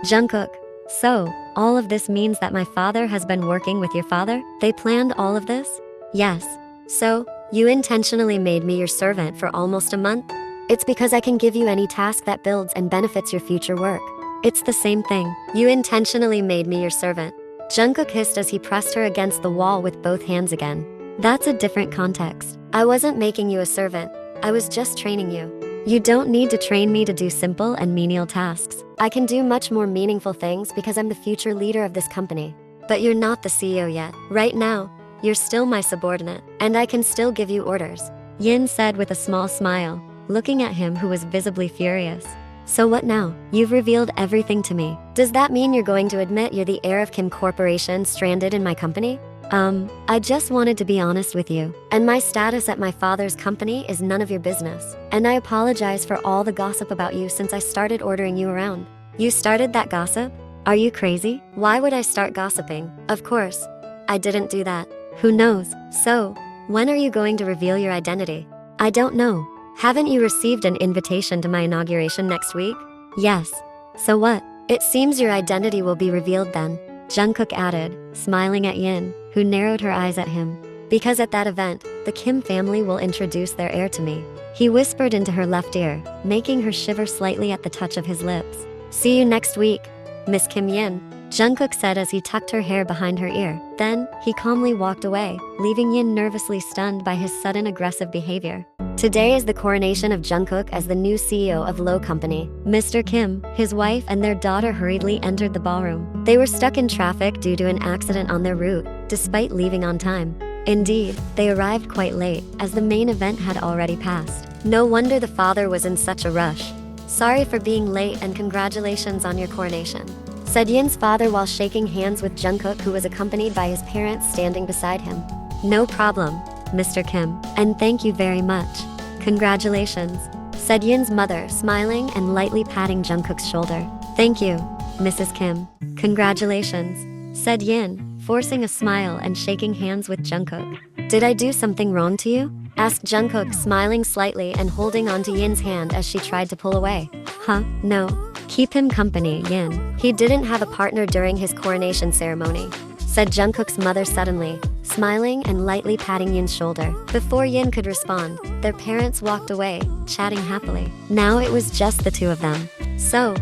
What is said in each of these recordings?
Jungkook, so, all of this means that my father has been working with your father? They planned all of this? Yes. So, you intentionally made me your servant for almost a month? It's because I can give you any task that builds and benefits your future work. It's the same thing. You intentionally made me your servant. Jungkook hissed as he pressed her against the wall with both hands again. That's a different context. I wasn't making you a servant. I was just training you. You don't need to train me to do simple and menial tasks. I can do much more meaningful things because I'm the future leader of this company. But you're not the CEO yet. Right now, you're still my subordinate, and I can still give you orders. Yin said with a small smile, looking at him who was visibly furious. So what now? You've revealed everything to me. Does that mean you're going to admit you're the heir of Kim Corporation stranded in my company? I just wanted to be honest with you. And my status at my father's company is none of your business. And I apologize for all the gossip about you since I started ordering you around. You started that gossip? Are you crazy? Why would I start gossiping? Of course, I didn't do that. Who knows? So, when are you going to reveal your identity? I don't know. Haven't you received an invitation to my inauguration next week? Yes. So what? It seems your identity will be revealed then, Jungkook added, smiling at Yin, who narrowed her eyes at him. Because at that event, the Kim family will introduce their heir to me. He whispered into her left ear, making her shiver slightly at the touch of his lips. See you next week, Miss Kim Yin, Jungkook said as he tucked her hair behind her ear. Then, he calmly walked away, leaving Yin nervously stunned by his sudden aggressive behavior. Today is the coronation of Jungkook as the new CEO of Low Company. Mr. Kim, his wife, and their daughter hurriedly entered the ballroom. They were stuck in traffic due to an accident on their route, despite leaving on time. Indeed, they arrived quite late, as the main event had already passed. No wonder the father was in such a rush. Sorry for being late and congratulations on your coronation, said Yin's father while shaking hands with Jungkook, who was accompanied by his parents standing beside him. No problem, Mr. Kim, and thank you very much. Congratulations, said Yin's mother, smiling and lightly patting Jungkook's shoulder. Thank you, Mrs. Kim. Congratulations, said Yin, forcing a smile and shaking hands with Jungkook. Did I do something wrong to you? Asked Jungkook, smiling slightly and holding onto Yin's hand as she tried to pull away. Huh? No. Keep him company, Yin. He didn't have a partner during his coronation ceremony, said Jungkook's mother suddenly, smiling and lightly patting Yin's shoulder. Before Yin could respond, their parents walked away, chatting happily. Now it was just the two of them. So,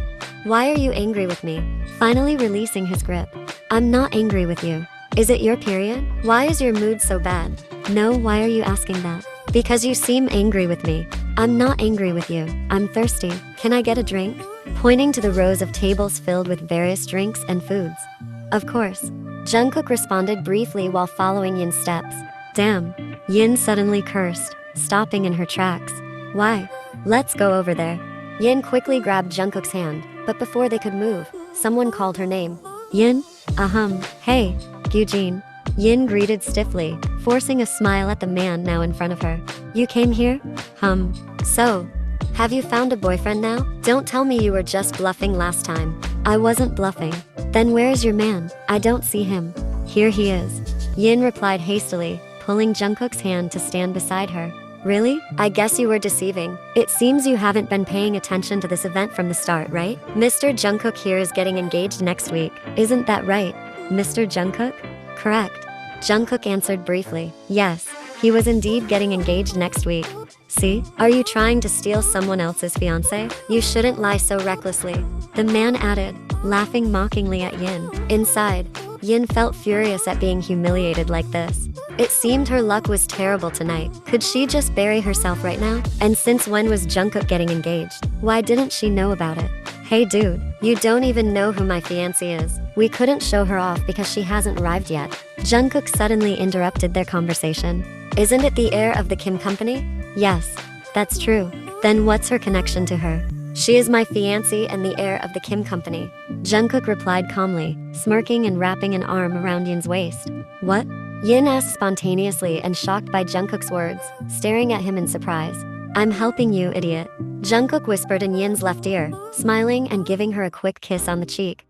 why are you angry with me? Finally releasing his grip. I'm not angry with you. Is it your period? Why is your mood so bad? No, why are you asking that? Because you seem angry with me. I'm not angry with you. I'm thirsty. Can I get a drink? Pointing to the rows of tables filled with various drinks and foods. Of course. Jungkook responded briefly while following Yin's steps. Damn. Yin suddenly cursed, stopping in her tracks. Why? Let's go over there. Yin quickly grabbed Jungkook's hand, but before they could move, someone called her name. Yin? Hey, Gyujin. Yin greeted stiffly, forcing a smile at the man now in front of her. You came here? So, have you found a boyfriend now? Don't tell me you were just bluffing last time. I wasn't bluffing. Then where's your man? I don't see him. Here he is. Yin replied hastily, pulling Jungkook's hand to stand beside her. Really? I guess you were deceiving. It seems you haven't been paying attention to this event from the start, right? Mr. Jungkook here is getting engaged next week. Isn't that right, Mr. Jungkook? Correct. Jungkook answered briefly. Yes, he was indeed getting engaged next week. See? Are you trying to steal someone else's fiancé? You shouldn't lie so recklessly, the man added, laughing mockingly at Yin. Inside, Yin felt furious at being humiliated like this. It seemed her luck was terrible tonight. Could she just bury herself right now? And since when was Jungkook getting engaged? Why didn't she know about it? Hey dude, you don't even know who my fiancé is. We couldn't show her off because she hasn't arrived yet. Jungkook suddenly interrupted their conversation. Isn't it the heir of the Kim company? Yes, that's true. Then what's her connection to her? She is my fiancé and the heir of the Kim company. Jungkook replied calmly, smirking and wrapping an arm around Yin's waist. What? Yin asked spontaneously and shocked by Jungkook's words, staring at him in surprise. I'm helping you, idiot. Jungkook whispered in Yin's left ear, smiling and giving her a quick kiss on the cheek.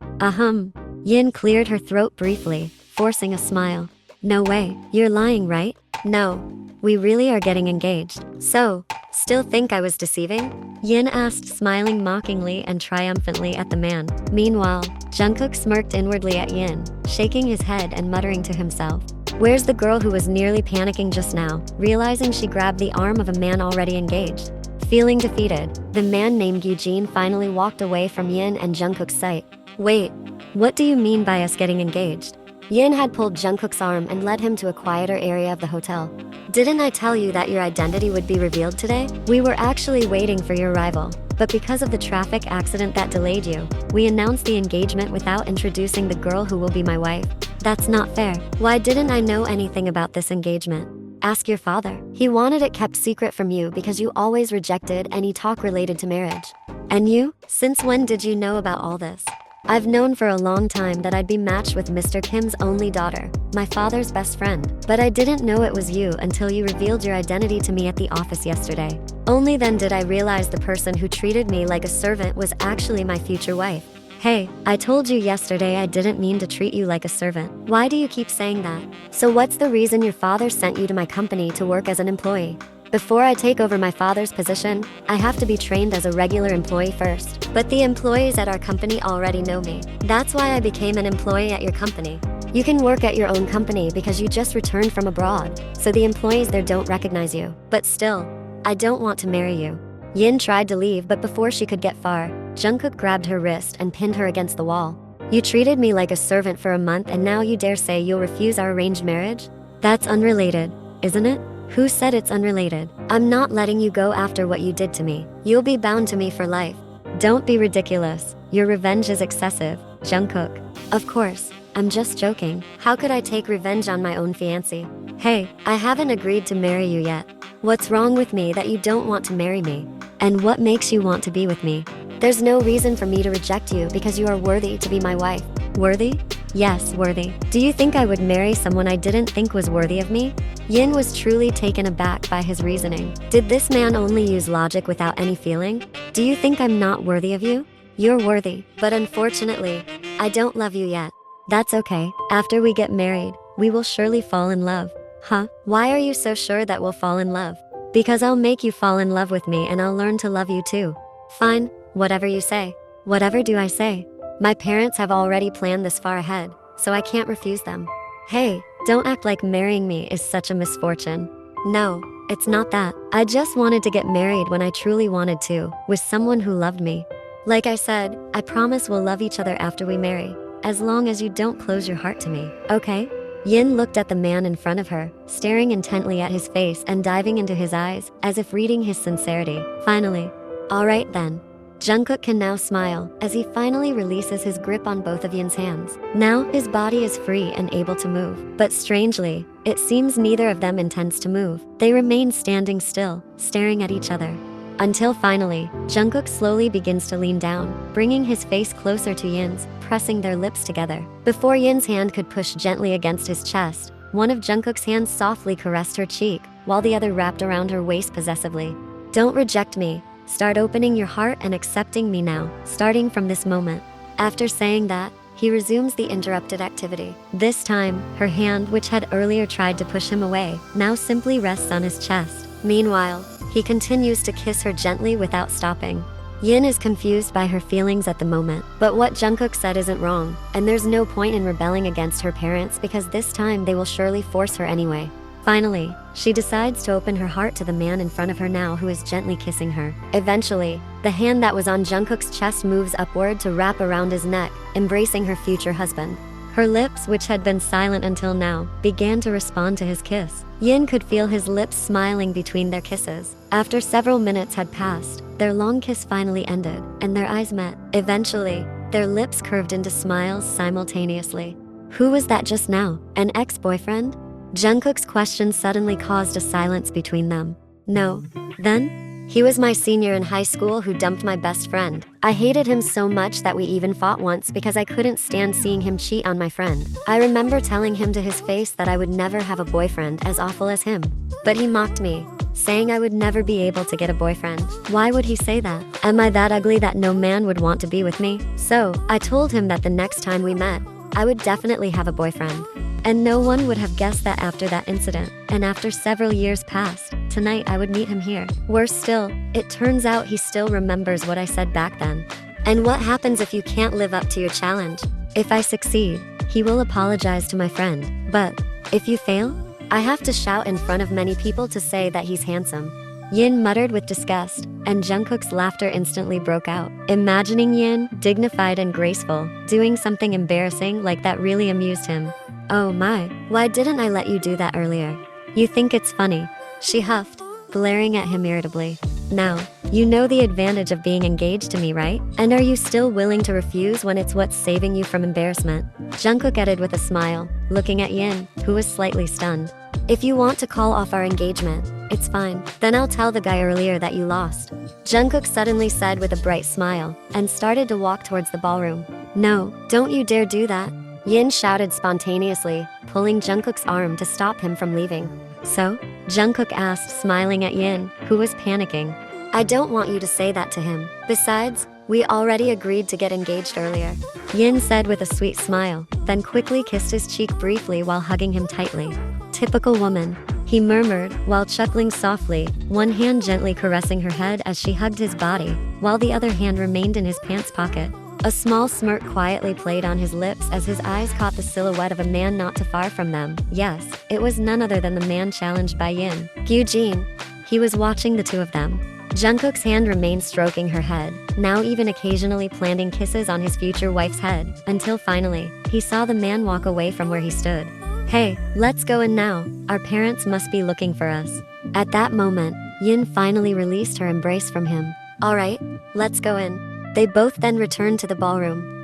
Yin cleared her throat briefly, forcing a smile. No way, you're lying, right? No, we really are getting engaged. So, Still think I was deceiving? Yin asked, smiling mockingly and triumphantly at the man. Meanwhile, Jungkook smirked inwardly at Yin, shaking his head and muttering to himself. Where's the girl who was nearly panicking just now, realizing she grabbed the arm of a man already engaged? Feeling defeated, the man named Eugene finally walked away from Yin and Jungkook's sight. Wait, what do you mean by us getting engaged? Yin had pulled Jungkook's arm and led him to a quieter area of the hotel. Didn't I tell you that your identity would be revealed today? We were actually waiting for your arrival, but because of the traffic accident that delayed you, we announced the engagement without introducing the girl who will be my wife. That's not fair. Why didn't I know anything about this engagement? Ask your father. He wanted it kept secret from you because you always rejected any talk related to marriage. And you? Since when did you know about all this? I've known for a long time that I'd be matched with Mr. Kim's only daughter, my father's best friend, but I didn't know it was you until you revealed your identity to me at the office yesterday. Only then did I realize the person who treated me like a servant was actually my future wife. Hey, I told you yesterday I didn't mean to treat you like a servant. Why do you keep saying that? So what's the reason your father sent you to my company to work as an employee? Before I take over my father's position, I have to be trained as a regular employee first. But the employees at our company already know me. That's why I became an employee at your company. You can work at your own company because you just returned from abroad, so the employees there don't recognize you. But still, I don't want to marry you. Yin tried to leave, but before she could get far, Jungkook grabbed her wrist and pinned her against the wall. You treated me like a servant for a month and now you dare say you'll refuse our arranged marriage? That's unrelated, isn't it? Who said it's unrelated? I'm not letting you go after what you did to me. You'll be bound to me for life. Don't be ridiculous. Your revenge is excessive, Jungkook. Of course, I'm just joking. How could I take revenge on my own fiancé? Hey, I haven't agreed to marry you yet. What's wrong with me that you don't want to marry me? And what makes you want to be with me? There's no reason for me to reject you because you are worthy to be my wife. Worthy? Yes, worthy. Do you think I would marry someone I didn't think was worthy of me? Yin was truly taken aback by his reasoning. Did this man only use logic without any feeling? Do you think I'm not worthy of you? You're worthy, but unfortunately, I don't love you yet. That's okay. After we get married, we will surely fall in love. Huh? Why are you so sure that we'll fall in love? Because I'll make you fall in love with me and I'll learn to love you too. Fine, whatever you say. Whatever do I say? My parents have already planned this far ahead, so I can't refuse them. Hey, don't act like marrying me is such a misfortune. No, it's not that. I just wanted to get married when I truly wanted to, with someone who loved me. Like I said, I promise we'll love each other after we marry, as long as you don't close your heart to me, okay? Yin looked at the man in front of her, staring intently at his face and diving into his eyes, as if reading his sincerity. Finally, all right then. Jungkook can now smile, as he finally releases his grip on both of Yin's hands. Now, his body is free and able to move. But strangely, it seems neither of them intends to move. They remain standing still, staring at each other. Until finally, Jungkook slowly begins to lean down, bringing his face closer to Yin's, pressing their lips together. Before Yin's hand could push gently against his chest, one of Jungkook's hands softly caressed her cheek, while the other wrapped around her waist possessively. Don't reject me. Start opening your heart and accepting me now, starting from this moment. After saying that, he resumes the interrupted activity. This time, her hand, which had earlier tried to push him away, now simply rests on his chest. Meanwhile, he continues to kiss her gently without stopping. Yin is confused by her feelings at the moment, but what Jungkook said isn't wrong, and there's no point in rebelling against her parents because this time they will surely force her anyway. Finally, she decides to open her heart to the man in front of her now who is gently kissing her. Eventually, the hand that was on Jungkook's chest moves upward to wrap around his neck, embracing her future husband. Her lips, which had been silent until now, began to respond to his kiss. Yin could feel his lips smiling between their kisses. After several minutes had passed, their long kiss finally ended, and their eyes met. Eventually, their lips curved into smiles simultaneously. Who was that just now? An ex-boyfriend? Jungkook's question suddenly caused a silence between them. No. Then? He was my senior in high school who dumped my best friend. I hated him so much that we even fought once because I couldn't stand seeing him cheat on my friend. I remember telling him to his face that I would never have a boyfriend as awful as him. But he mocked me, saying I would never be able to get a boyfriend. Why would he say that? Am I that ugly that no man would want to be with me? So, I told him that the next time we met, I would definitely have a boyfriend. And no one would have guessed that after that incident, and after several years passed, tonight I would meet him here. Worse still, it turns out he still remembers what I said back then. And what happens if you can't live up to your challenge? If I succeed, he will apologize to my friend. But if you fail, I have to shout in front of many people to say that he's handsome. Yin muttered with disgust, and Jungkook's laughter instantly broke out. Imagining Yin, dignified and graceful, doing something embarrassing like that really amused him. Oh my, why didn't I let you do that earlier? You think it's funny? She huffed, glaring at him irritably. Now, you know the advantage of being engaged to me, right? And are you still willing to refuse when it's what's saving you from embarrassment? Jungkook added with a smile, looking at Yin, who was slightly stunned. If you want to call off our engagement, it's fine. Then I'll tell the guy earlier that you lost. Jungkook suddenly said with a bright smile, and started to walk towards the ballroom. No, don't you dare do that. Yin shouted spontaneously, pulling Jungkook's arm to stop him from leaving. So? Jungkook asked, smiling at Yin, who was panicking. I don't want you to say that to him. Besides, we already agreed to get engaged earlier. Yin said with a sweet smile, then quickly kissed his cheek briefly while hugging him tightly. Typical woman, he murmured, while chuckling softly, one hand gently caressing her head as she hugged his body, while the other hand remained in his pants pocket. A small smirk quietly played on his lips as his eyes caught the silhouette of a man not too far from them. Yes, it was none other than the man challenged by Yin. Gyujin. He was watching the two of them. Jungkook's hand remained stroking her head, now even occasionally planting kisses on his future wife's head, until finally, he saw the man walk away from where he stood. Hey, let's go in now. Our parents must be looking for us. At that moment, Yin finally released her embrace from him. Alright, let's go in. They both then returned to the ballroom.